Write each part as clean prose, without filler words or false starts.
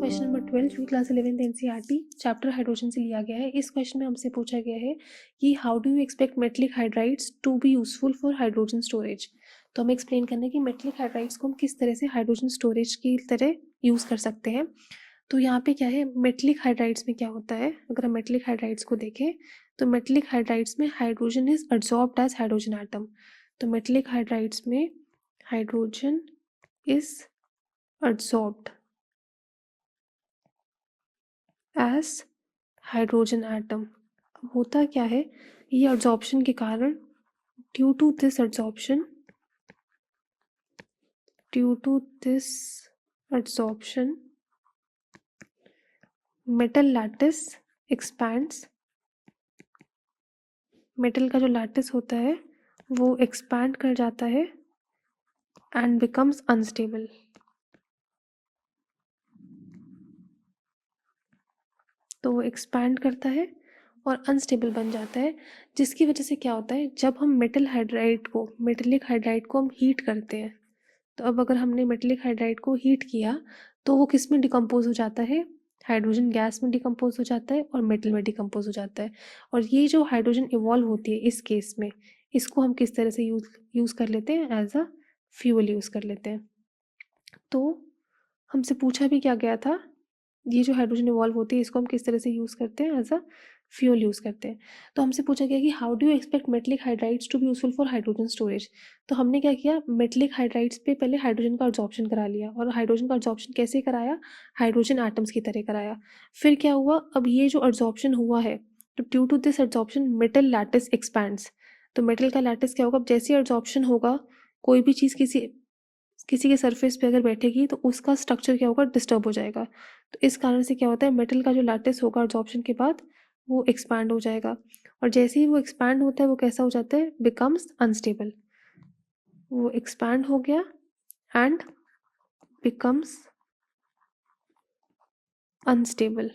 Question number 12 class 11th NCERT chapter hydrogen से लिया गया है। इस क्वेश्चन में हमसे पूछा गया है कि how do you expect metallic hydrides to be useful for hydrogen storage. तो हमें एक्सप्लेन करना है कि मेटलिक हाइड्राइड्स को हम किस तरह से हाइड्रोजन स्टोरेज की तरह यूज़ कर सकते हैं। तो यहाँ पे क्या है, मेटलिक हाइड्राइड्स में क्या होता है, अगर हम मेटलिक हाइड्राइड्स को देखें तो मेटलिक हाइड्राइड्स में hydrogen is absorbed as hydrogen atom. तो मेटलिक हाइड्राइड्स में hydrogen is absorbed as hydrogen atom. अब होता क्या है, ये एब्जॉर्प्शन के कारण due to this absorption metal lattice expands. Metal का जो लैटिस होता है वो एक्सपैंड कर जाता है एंड बिकम्स अनस्टेबल। तो वो एक्सपैंड करता है और अनस्टेबल बन जाता है, जिसकी वजह से क्या होता है, जब हम मेटेलिक हाइड्राइड को हम हीट करते हैं, तो अब अगर हमने मेटेलिक हाइड्राइड को हीट किया तो वो किस में डिकम्पोज हो जाता है, हाइड्रोजन गैस में डिकम्पोज हो जाता है और मेटल में डिकम्पोज हो जाता है। और ये जो हाइड्रोजन इवॉल्व होती है इस केस में, इसको हम किस तरह से यूज़ कर लेते हैं, एज अ फ्यूल यूज़ कर लेते हैं। तो हमसे पूछा भी क्या गया था, ये जो हाइड्रोजन इवॉल्व होती है इसको हम किस तरह से यूज़ करते हैं, एज अ फ्यूल यूज़ करते हैं। तो हमसे पूछा गया कि how do you expect metallic hydrides to be useful for hydrogen storage. तो हमने क्या किया, मेटलिक हाइड्राइड्स पे पहले हाइड्रोजन का एब्जॉर्प्शन करा लिया, और हाइड्रोजन का एब्जॉर्प्शन कैसे कराया, हाइड्रोजन एटम्स की तरह कराया। फिर क्या हुआ, अब ये जो एब्जॉर्प्शन हुआ है, तो due to this absorption metal lattice expands. तो मेटल का लैटिस क्या होगा, जैसे एब्जॉर्प्शन होगा, कोई भी चीज़ किसी के सरफेस पे अगर बैठेगी तो उसका स्ट्रक्चर क्या होगा, डिस्टर्ब हो जाएगा। तो इस कारण से क्या होता है, मेटल का जो लैटिस होगा एब्जॉर्प्शन के बाद वो एक्सपैंड हो जाएगा, और जैसे ही वो एक्सपैंड होता है वो कैसा हो जाता है, बिकम्स अनस्टेबल। वो एक्सपैंड हो गया एंड बिकम्स अनस्टेबल।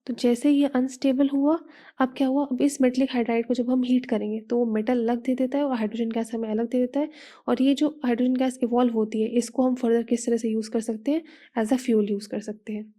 तो जैसे ये अनस्टेबल हुआ, अब क्या हुआ, अब इस मेटलिक हाइड्राइड को जब हम हीट करेंगे तो वो मेटल अलग दे देता है और हाइड्रोजन गैस हमें अलग दे देता है। और ये जो हाइड्रोजन गैस इवॉल्व होती है इसको हम फर्दर किस तरह से यूज़ कर सकते हैं, एज अ फ्यूल यूज़ कर सकते हैं।